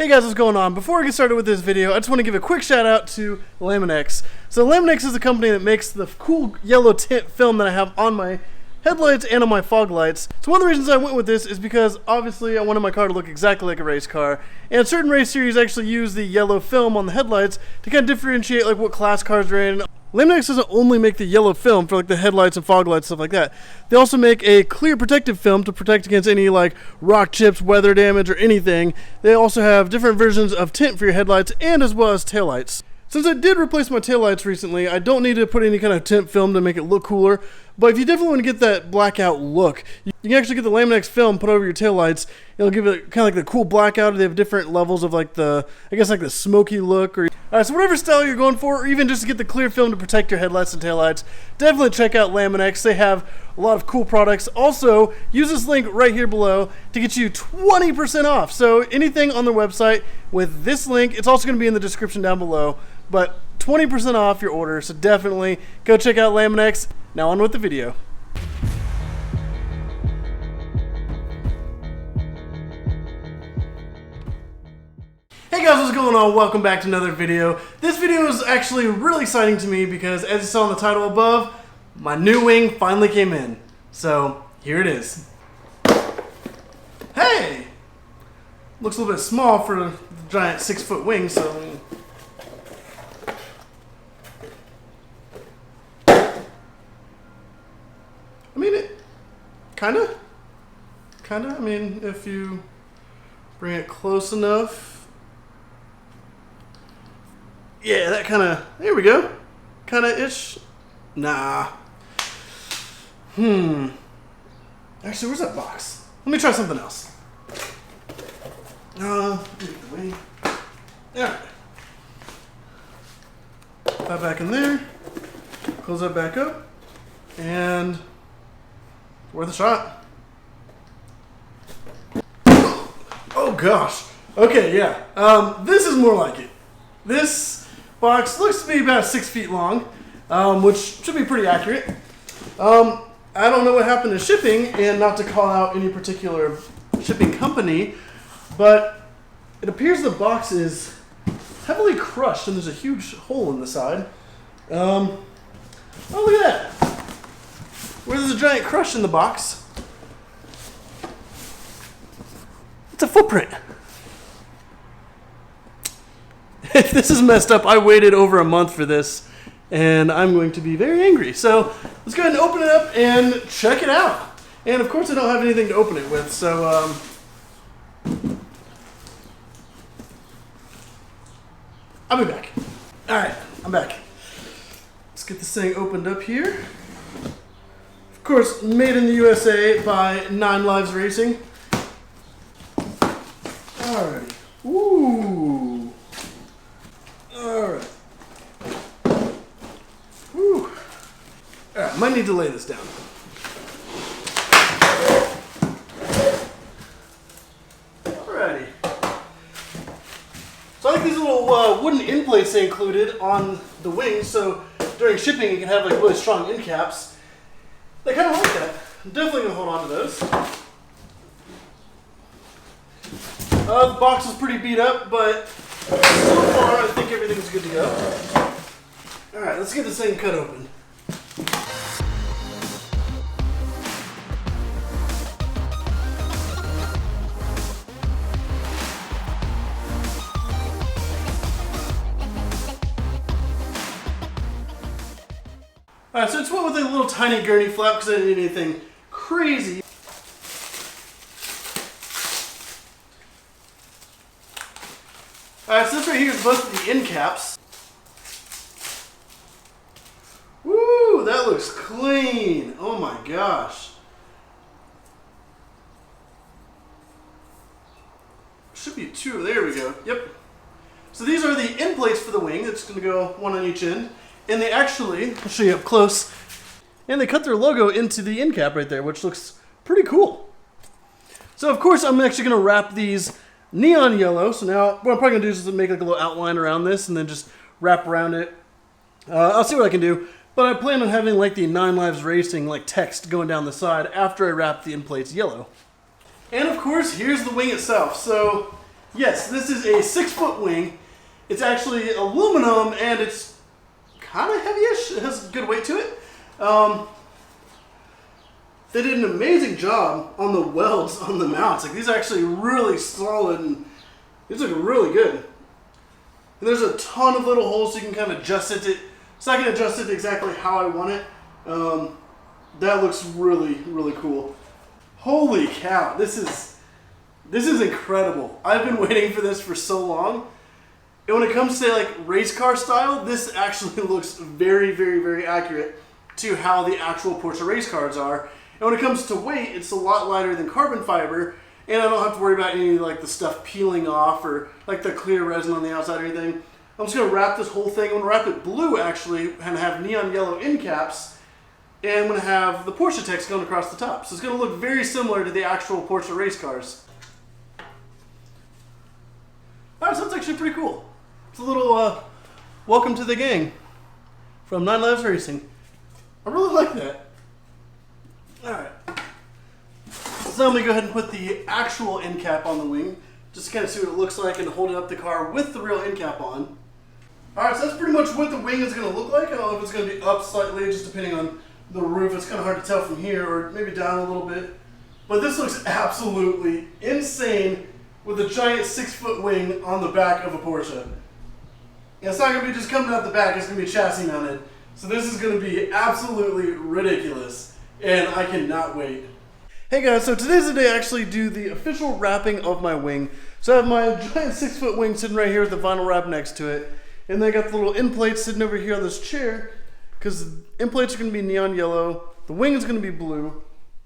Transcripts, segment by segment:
Hey guys, what's going on? Before we get started with this video, I just want to give a quick shout out to Laminex. So Laminex is the company that makes the cool yellow tint film that I have on my headlights and on my fog lights. So one of the reasons I went with this is because obviously I wanted my car to look exactly like a race car, and certain race series actually use the yellow film on the headlights to kind of differentiate like what class cars they're in. Laminex doesn't only make the yellow film for like the headlights and fog lights, stuff like that. They also make a clear protective film to protect against any like rock chips, weather damage, or anything. They also have different versions of tint for your headlights and as well as taillights. Since I did replace my taillights recently, I don't need to put any kind of tint film to make it look cooler. But if you definitely want to get that blackout look, you can actually get the Laminex film put over your taillights. It'll give it kind of like the cool blackout. They have different levels of like the, I guess like the smoky look. Alright, so whatever style you're going for, or even just to get the clear film to protect your headlights and taillights, definitely check out Laminex. They have a lot of cool products. Also, use this link right here below to get you 20% off. So anything on their website with this link, it's also going to be in the description down below. But 20% off your order, so definitely go check out Laminex. Now on with the video. Hey guys, what's going on? Welcome back to another video. This video is actually really exciting to me because, as you saw in the title above, my new wing finally came in. So here it is. Hey! Looks a little bit small for the giant 6-foot wing, so... I mean, it kinda, I mean, if you bring it close enough. Yeah, that kinda, there we go. Kinda ish. Nah. Actually, where's that box? Let me try something else. Let me get the wing. Alright. Put that back in there. Close that back up. And worth a shot. Oh gosh. Okay, yeah. This is more like it. This box looks to be about 6 feet long, which should be pretty accurate. I don't know what happened to shipping, and not to call out any particular shipping company, but it appears the box is heavily crushed and there's a huge hole in the side. Oh, look at that. Where there's a giant crush in the box, it's a footprint. If this is messed up, I waited over a month for this, and I'm going to be very angry. So let's go ahead and open it up and check it out. And of course I don't have anything to open it with, so I'll be back. Alright, I'm back. Let's get this thing opened up here. Of course, made in the USA by 9 Lives Racing. Alrighty. Ooh. Alright. Woo. Alright, might need to lay this down. Alrighty. So I like these little wooden end plates they included on the wings, so during shipping you can have like really strong end caps. They kind of like that. I'm definitely going to hold on to those. The box is pretty beat up, but so far I think everything's good to go. Alright, let's get this thing cut open. Alright, so I just went with a little tiny gurney flap because I didn't need anything crazy. Alright, so this right here is both of the end caps. Woo, that looks clean. Oh my gosh. Should be 2, there we go, yep. So these are the end plates for the wing. It's going to go 1 on each end. And they actually, I'll show you up close, and they cut their logo into the end cap right there, which looks pretty cool. So of course I'm actually going to wrap these neon yellow. So now what I'm probably going to do is just make like a little outline around this and then just wrap around it. I'll see what I can do. But I plan on having like the 9 Lives Racing like text going down the side after I wrap the end plates yellow. And of course, here's the wing itself. So Yes, this is a 6-foot wing. It's actually aluminum and it's kind of heavy-ish. It has good weight to it. They did an amazing job on the welds on the mounts. Like, these are actually really solid and these look really good. And there's a ton of little holes so you can kind of adjust it. So I can adjust it exactly how I want it. That looks really, really cool. Holy cow, this is incredible. I've been waiting for this for so long. And when it comes to like race car style, this actually looks very, very, very accurate to how the actual Porsche race cars are. And when it comes to weight, it's a lot lighter than carbon fiber, and I don't have to worry about any like the stuff peeling off or like the clear resin on the outside or anything. I'm just gonna wrap this whole thing. I'm gonna wrap it blue actually, and have neon yellow end caps, and I'm gonna have the Porsche text going across the top. So it's gonna look very similar to the actual Porsche race cars. Alright, so that's actually pretty cool. It's a little welcome to the gang from 9 Lives Racing. I really like that. Alright. So I'm going to go ahead and put the actual end cap on the wing, just to kind of see what it looks like and hold up the car with the real end cap on. Alright, so that's pretty much what the wing is going to look like. I don't know if it's going to be up slightly, just depending on the roof. It's kind of hard to tell from here, or maybe down a little bit. But this looks absolutely insane with a giant 6-foot wing on the back of a Porsche. And it's not going to be just coming out the back, it's going to be chassis mounted. So this is going to be absolutely ridiculous, and I cannot wait. Hey guys, so today's the day I actually do the official wrapping of my wing. So I have my giant 6-foot wing sitting right here with the vinyl wrap next to it. And then I got the little end plates sitting over here on this chair, because the end plates are going to be neon yellow, the wing is going to be blue,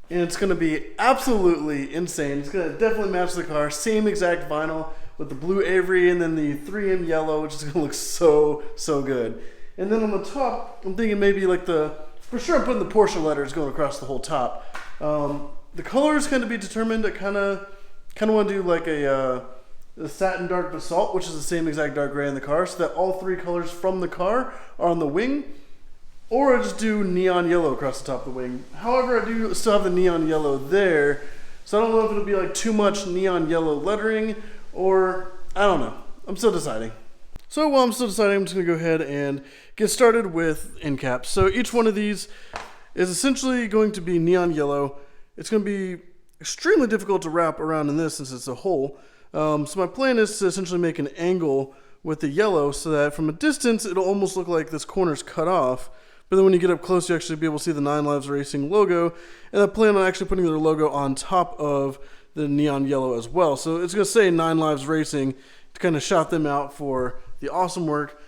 and it's going to be absolutely insane. It's going to definitely match the car, same exact vinyl with the blue Avery and then the 3M yellow, which is going to look so, so good. And then on the top, I'm thinking maybe like for sure I'm putting the Porsche letters going across the whole top. The color is going to be determined. I kind of want to do like a satin dark basalt, which is the same exact dark gray in the car, so that all 3 colors from the car are on the wing. Or I just do neon yellow across the top of the wing. However, I do still have the neon yellow there, so I don't know if it'll be like too much neon yellow lettering, or I don't know. I'm still deciding. So while I'm still deciding, I'm just going to go ahead and get started with end caps. So each one of these is essentially going to be neon yellow. It's going to be extremely difficult to wrap around in this since it's a hole. So my plan is to essentially make an angle with the yellow so that from a distance it'll almost look like this corner's cut off. But then when you get up close, you actually be able to see the 9 Lives Racing logo. And I plan on actually putting their logo on top of the neon yellow as well. So it's going to say 9 Lives Racing to kind of shout them out for the awesome work.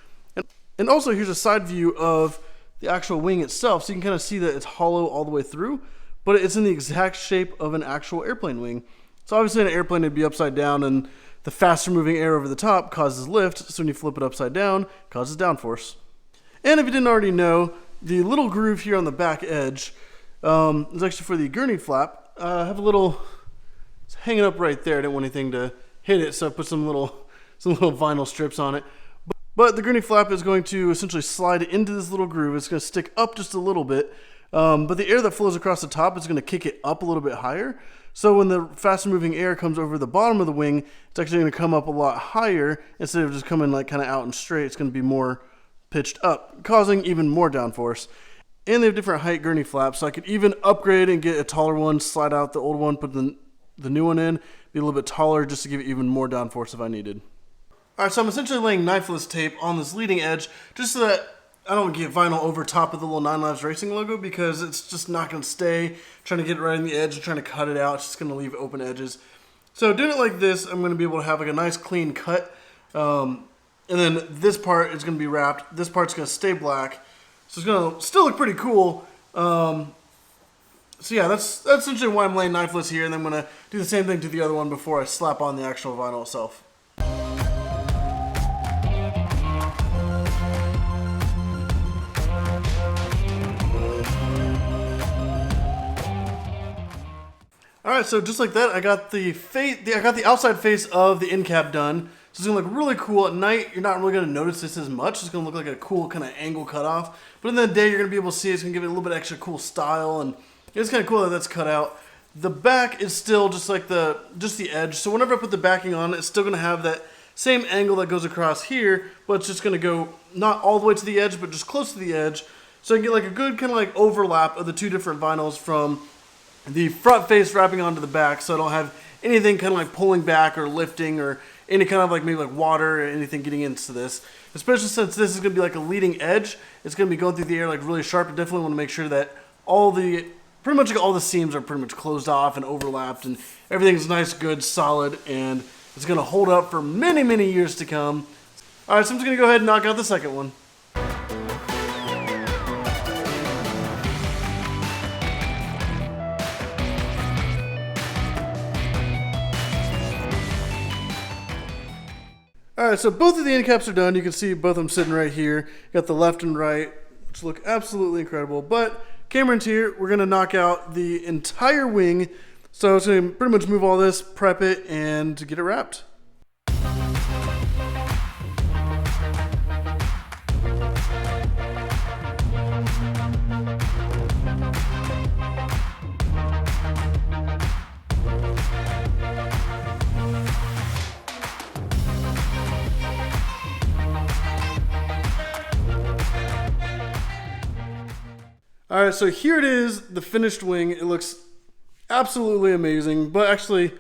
And also here's a side view of the actual wing itself. So you can kind of see that it's hollow all the way through, but it's in the exact shape of an actual airplane wing. So obviously in an airplane it'd be upside down, and the faster moving air over the top causes lift. So when you flip it upside down, it causes downforce. And if you didn't already know, the little groove here on the back edge is actually for the gurney flap. I have a little, it's hanging up right there. I didn't want anything to hit it, so I put some little vinyl strips on it. But the gurney flap is going to essentially slide into this little groove. It's going to stick up just a little bit, but the air that flows across the top is going to kick it up a little bit higher. So when the faster moving air comes over the bottom of the wing, it's actually going to come up a lot higher instead of just coming like kind of out and straight. It's going to be more pitched up, causing even more downforce. And they have different height gurney flaps, so I could even upgrade and get a taller one, slide out the old one, put the new one in, be a little bit taller just to give it even more downforce if I needed. Alright, so I'm essentially laying knifeless tape on this leading edge just so that I don't get vinyl over top of the little 9 Lives Racing logo, because it's just not going to stay. Trying to get it right on the edge and trying to cut it out, it's just going to leave open edges. So doing it like this, I'm going to be able to have like a nice clean cut. And then this part is going to be wrapped. This part's going to stay black. So it's going to still look pretty cool. So yeah, that's essentially why I'm laying knifeless here. And then I'm going to do the same thing to the other one before I slap on the actual vinyl itself. Alright, so just like that, I got the outside face of the end cap done. So it's going to look really cool at night. You're not really going to notice this as much. It's going to look like a cool kind of angle cut off. But in the day, you're going to be able to see it's going to give it a little bit extra cool style. And it's kind of cool that that's cut out. The back is still just like the edge. So whenever I put the backing on, it's still gonna have that same angle that goes across here, but it's just gonna go not all the way to the edge, but just close to the edge. So I can get like a good kind of like overlap of the two different vinyls from the front face wrapping onto the back, so I don't have anything kind of like pulling back or lifting or any kind of like maybe like water or anything getting into this. Especially since this is gonna be like a leading edge, it's gonna be going through the air like really sharp. I definitely wanna make sure that pretty much like all the seams are pretty much closed off and overlapped and everything's nice, good, solid, and it's gonna hold up for many, many years to come. All right, so I'm just gonna go ahead and knock out the second one. Alright, so both of the end caps are done. You can see both of them sitting right here. Got the left and right, which look absolutely incredible. But Cameron's here. We're going to knock out the entire wing. So it's going to pretty much move all this, prep it, and get it wrapped. All right, so here it is, the finished wing. It looks absolutely amazing, but actually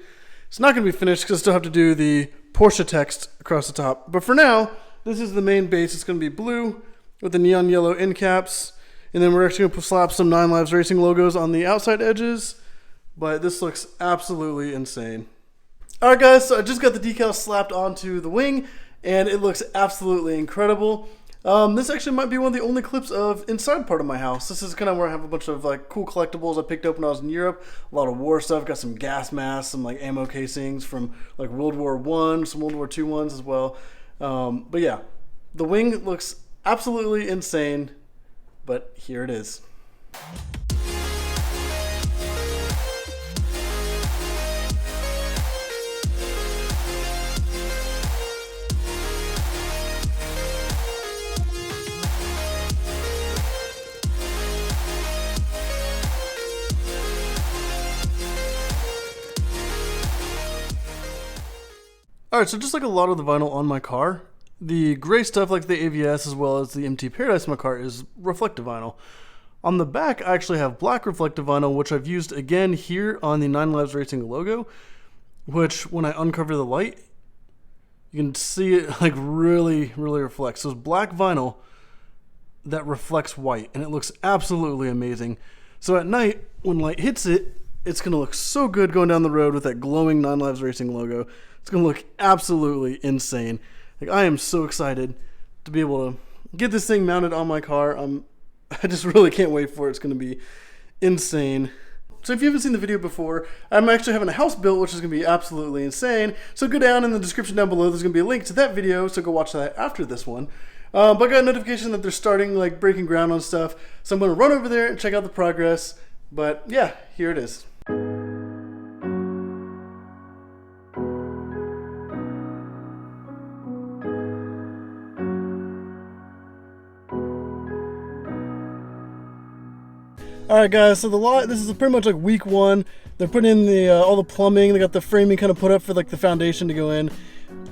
it's not gonna be finished because I still have to do the Porsche text across the top. But for now, this is the main base. It's gonna be blue with the neon yellow end caps. And then we're actually gonna slap some 9 Lives Racing logos on the outside edges. But this looks absolutely insane. All right, guys, so I just got the decals slapped onto the wing and it looks absolutely incredible. This actually might be one of the only clips of inside part of my house. This is kind of where I have a bunch of like cool collectibles I picked up when I was in Europe. A lot of war stuff. Got some gas masks, some like ammo casings from like World War I, some World War II ones as well. But yeah, the wing looks absolutely insane, but here it is. Alright, so just like a lot of the vinyl on my car, the gray stuff like the AVS as well as the MT Paradise in my car is reflective vinyl. On the back, I actually have black reflective vinyl, which I've used again here on the 9 Lives Racing logo, which when I uncover the light, you can see it like really, really reflects. So it's black vinyl that reflects white, and it looks absolutely amazing. So at night, when light hits it, it's going to look so good going down the road with that glowing 9 Lives Racing logo. It's going to look absolutely insane. Like, I am so excited to be able to get this thing mounted on my car. I just really can't wait for it. It's going to be insane. So if you haven't seen the video before, I'm actually having a house built, which is going to be absolutely insane. So go down in the description down below. There's going to be a link to that video, so go watch that after this one. But I got a notification that they're starting, like, breaking ground on stuff. So I'm going to run over there and check out the progress. But yeah, here it is. Alright guys, so this is pretty much like week one. They're putting in the all the plumbing. They got the framing kind of put up for like the foundation to go in.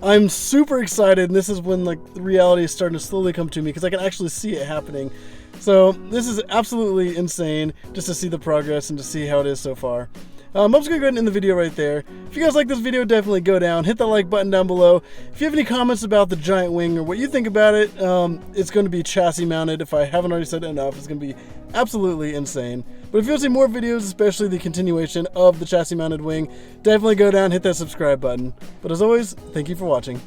I'm super excited, and this is when like the reality is starting to slowly come to me because I can actually see it happening. So this is absolutely insane just to see the progress and to see how it is so far. I'm just going to go ahead and end the video right there. If you guys like this video, definitely go down, hit that like button down below. If you have any comments about the giant wing or what you think about it, it's going to be chassis mounted. If I haven't already said it enough, it's going to be absolutely insane. But if you want to see more videos, especially the continuation of the chassis mounted wing, definitely go down, hit that subscribe button. But as always, thank you for watching.